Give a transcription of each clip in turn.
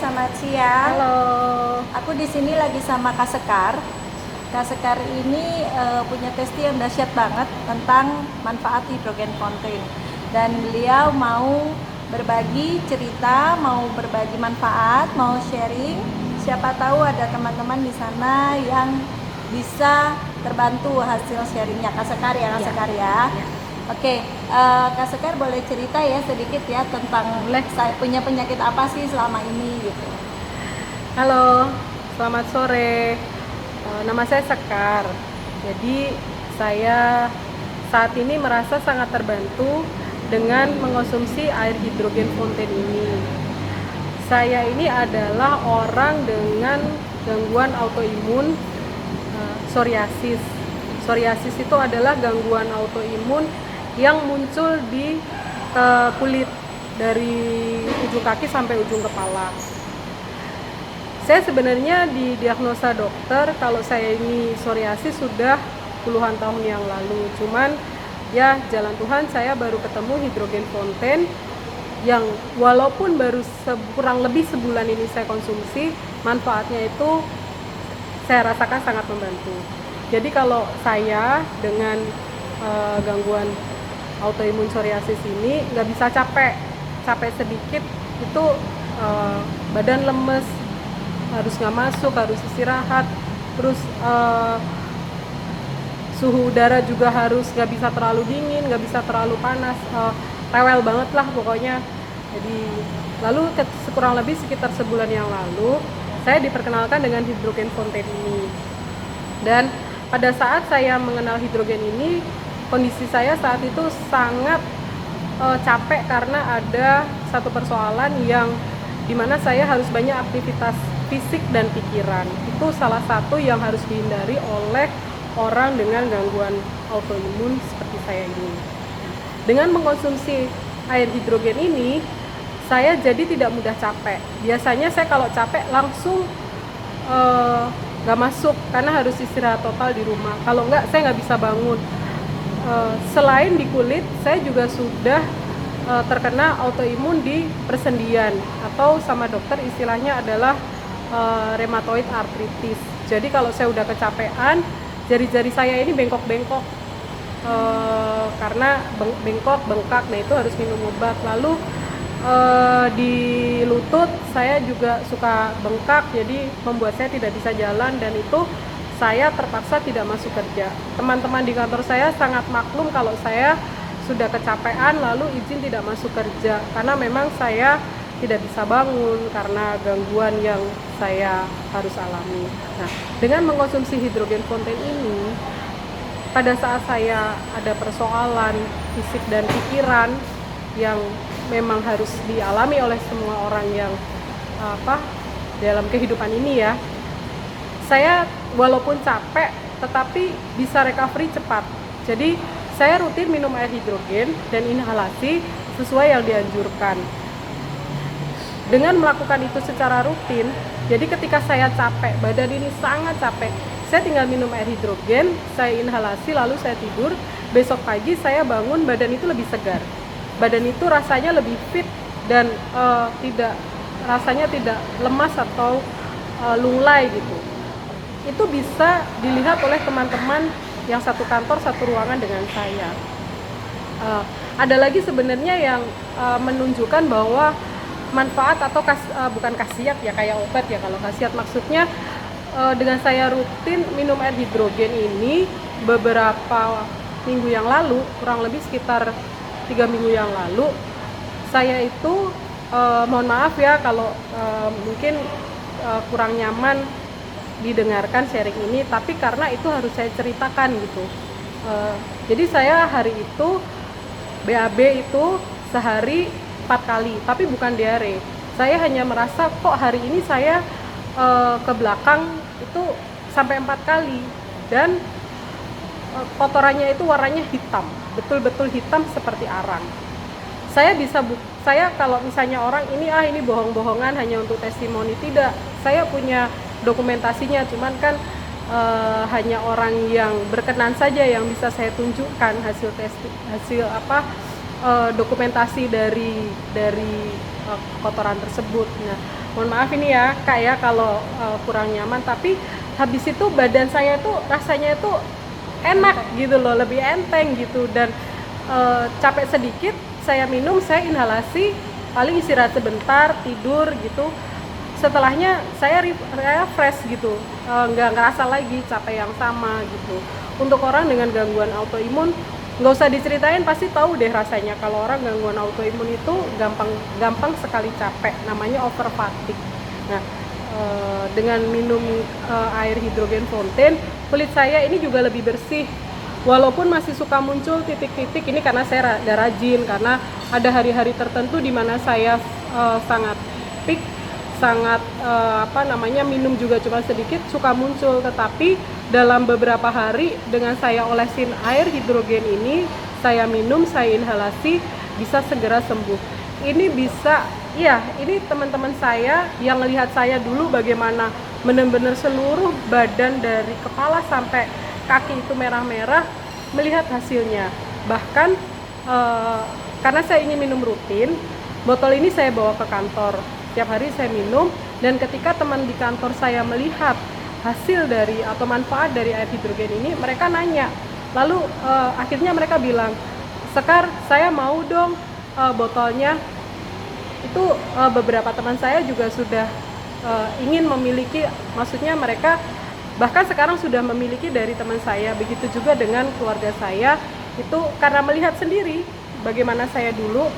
selamat siang. Halo. Aku di sini lagi sama Kak Sekar. Kak Sekar ini punya testi yang dahsyat banget tentang manfaat hidrogen fontaine. Dan beliau mau berbagi cerita, mau berbagi manfaat, mau sharing. Siapa tahu ada teman-teman di sana yang bisa terbantu hasil sharingnya Kak Sekar ya, Kak Sekar ya. Oke, Kak Sekar boleh cerita ya sedikit ya tentang saya punya penyakit apa sih selama ini gitu. Halo, selamat sore. Nama saya Sekar. Jadi saya saat ini merasa sangat terbantu dengan mengonsumsi air hidrogen fontaine ini. Saya ini adalah orang dengan gangguan autoimun psoriasis. Psoriasis itu adalah gangguan autoimun yang muncul di kulit dari ujung kaki sampai ujung kepala. Saya sebenarnya didiagnosa dokter kalau saya ini psoriasis sudah puluhan tahun yang lalu. Cuman ya jalan Tuhan saya baru ketemu hidrogen fontaine yang walaupun baru kurang lebih sebulan ini saya konsumsi, manfaatnya itu saya rasakan sangat membantu. Jadi kalau saya dengan gangguan autoimun psoriasis ini nggak bisa capek sedikit itu badan lemes, harus nggak masuk, harus istirahat, terus suhu udara juga harus nggak bisa terlalu dingin, nggak bisa terlalu panas, rewel banget lah pokoknya. Jadi lalu kurang lebih sekitar sebulan yang lalu saya diperkenalkan dengan hidrogen fontaine ini, dan pada saat saya mengenal hidrogen ini, kondisi saya saat itu sangat capek karena ada satu persoalan yang dimana saya harus banyak aktivitas fisik dan pikiran. Itu salah satu yang harus dihindari oleh orang dengan gangguan autoimun seperti saya ini. Dengan mengkonsumsi air hidrogen ini, saya jadi tidak mudah capek. Biasanya saya kalau capek langsung nggak masuk karena harus istirahat total di rumah. Kalau nggak, saya nggak bisa bangun. Selain di kulit, saya juga sudah terkena autoimun di persendian, atau sama dokter istilahnya adalah rheumatoid arthritis. Jadi kalau saya udah kecapean, jari-jari saya ini bengkok-bengkok karena bengkok, bengkak. Nah itu harus minum obat. Lalu di lutut saya juga suka bengkak, jadi membuat saya tidak bisa jalan, dan itu saya terpaksa tidak masuk kerja. Teman-teman di kantor saya sangat maklum kalau saya sudah kecapean lalu izin tidak masuk kerja, karena memang saya tidak bisa bangun karena gangguan yang saya harus alami. Nah, dengan mengkonsumsi hidrogen fontaine ini, pada saat saya ada persoalan fisik dan pikiran yang memang harus dialami oleh semua orang yang dalam kehidupan ini ya, saya walaupun capek tetapi bisa recovery cepat. Jadi saya rutin minum air hidrogen dan inhalasi sesuai yang dianjurkan. Dengan melakukan itu secara rutin, jadi ketika saya capek, badan ini sangat capek, saya tinggal minum air hidrogen, saya inhalasi lalu saya tidur. Besok pagi saya bangun, badan itu lebih segar. Badan itu rasanya lebih fit dan rasanya tidak lemas atau lunglai gitu. Itu bisa dilihat oleh teman-teman yang satu kantor, satu ruangan dengan saya. Ada lagi sebenarnya yang menunjukkan bahwa manfaat atau bukan khasiat ya, kayak obat ya kalau khasiat, maksudnya dengan saya rutin minum air hidrogen ini beberapa minggu yang lalu, kurang lebih sekitar 3 minggu yang lalu, saya itu mohon maaf ya kalau mungkin kurang nyaman didengarkan sharing ini, tapi karena itu harus saya ceritakan gitu. Jadi saya hari itu BAB itu sehari 4 kali, tapi bukan diare. Saya hanya merasa kok hari ini saya ke belakang itu sampai 4 kali, dan kotorannya itu warnanya hitam, betul-betul hitam seperti arang. Saya kalau misalnya orang ini bohong-bohongan hanya untuk testimoni, tidak. Saya punya dokumentasinya, cuman kan hanya orang yang berkenan saja yang bisa saya tunjukkan hasil dokumentasi dari kotoran tersebut. Nah, mohon maaf ini ya Kak ya kalau kurang nyaman, tapi habis itu badan saya tuh rasanya itu enak gitu loh, lebih enteng gitu. Dan capek sedikit saya minum, saya inhalasi, paling istirahat sebentar, tidur gitu. Setelahnya saya refresh gitu, nggak ngerasa lagi capek yang sama gitu. Untuk orang dengan gangguan autoimun nggak usah diceritain, pasti tahu deh rasanya. Kalau orang gangguan autoimun itu gampang sekali capek, namanya over fatigue. Nah, dengan minum air hidrogen fountain, kulit saya ini juga lebih bersih. Walaupun masih suka muncul titik-titik, ini karena saya ada rajin, karena ada hari-hari tertentu di mana saya sangat peak, sangat minum juga cuma sedikit, suka muncul. Tetapi dalam beberapa hari dengan saya olesin air hidrogen ini, saya minum, saya inhalasi, bisa segera sembuh. Ini bisa, ya ini teman-teman saya yang melihat saya dulu bagaimana benar-benar seluruh badan dari kepala sampai kaki itu merah-merah, melihat hasilnya. Bahkan karena saya ingin minum rutin, botol ini saya bawa ke kantor. Tiap hari saya minum, dan ketika teman di kantor saya melihat hasil dari atau manfaat dari air hidrogen ini, mereka nanya. Lalu akhirnya mereka bilang, Sekar, saya mau dong botolnya. Itu beberapa teman saya juga sudah ingin memiliki, maksudnya mereka bahkan sekarang sudah memiliki dari teman saya. Begitu juga dengan keluarga saya, itu karena melihat sendiri bagaimana saya dulu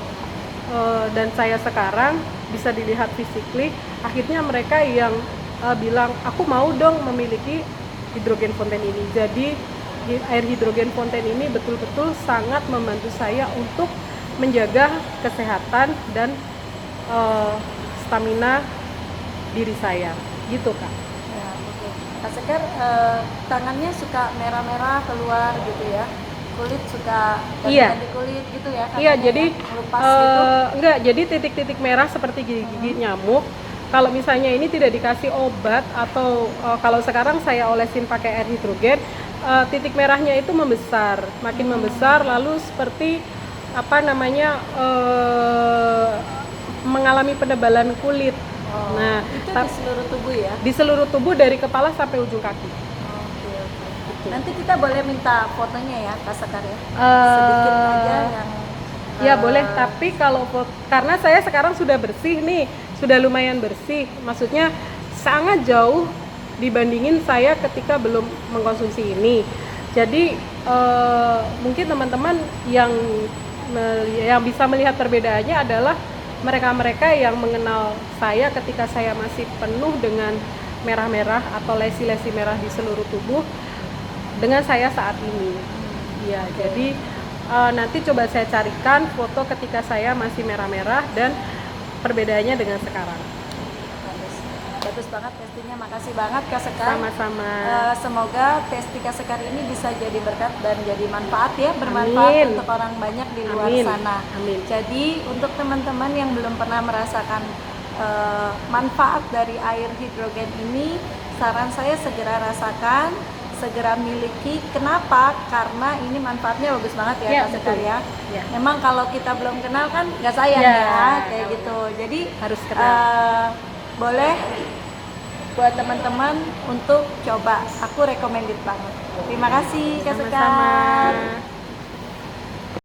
dan saya sekarang, bisa dilihat physically. Akhirnya mereka yang bilang, aku mau dong memiliki hidrogen fountain ini. Jadi air hidrogen fountain ini betul-betul sangat membantu saya untuk menjaga kesehatan dan stamina diri saya gitu Kak. Ya, oke. Kak Sekar, tangannya suka merah-merah keluar gitu ya, kulit suka ganti kulit gitu ya? Iya, jadi melupas gitu. enggak, jadi titik-titik merah seperti gigi-gigi nyamuk. Kalau misalnya ini tidak dikasih obat atau kalau sekarang saya olesin pakai air hidrogen, titik merahnya itu membesar, makin membesar, lalu seperti mengalami penebalan kulit. Nah, itu di seluruh tubuh ya? Di seluruh tubuh dari kepala sampai ujung kaki. Oke. Nanti kita boleh minta fotonya ya, Kak Sekar ya? Sedikit aja yang ya boleh, tapi kalau karena saya sekarang sudah bersih nih, sudah lumayan bersih, maksudnya sangat jauh dibandingin saya ketika belum mengkonsumsi ini. Jadi mungkin teman-teman yang bisa melihat perbedaannya adalah mereka-mereka yang mengenal saya ketika saya masih penuh dengan merah-merah atau lesi-lesi merah di seluruh tubuh dengan saya saat ini. Ya, jadi nanti coba saya carikan foto ketika saya masih merah-merah dan perbedaannya dengan sekarang. Bagus banget testingnya, makasih banget Kak Sekar. Sama-sama. Semoga testing Kak Sekar ini bisa jadi berkat dan jadi manfaat ya, bermanfaat untuk orang banyak di luar sana. Amin. Jadi untuk teman-teman yang belum pernah merasakan manfaat dari air hidrogen ini, saran saya segera rasakan, segera miliki. Kenapa? Karena ini manfaatnya bagus banget ya, Kak Sekar ya. Memang kalau kita belum kenal kan nggak sayang ya, kayak gitu. Jadi harus kenal. Boleh buat teman-teman untuk coba. Aku recommended banget. Terima kasih Kak Sekar.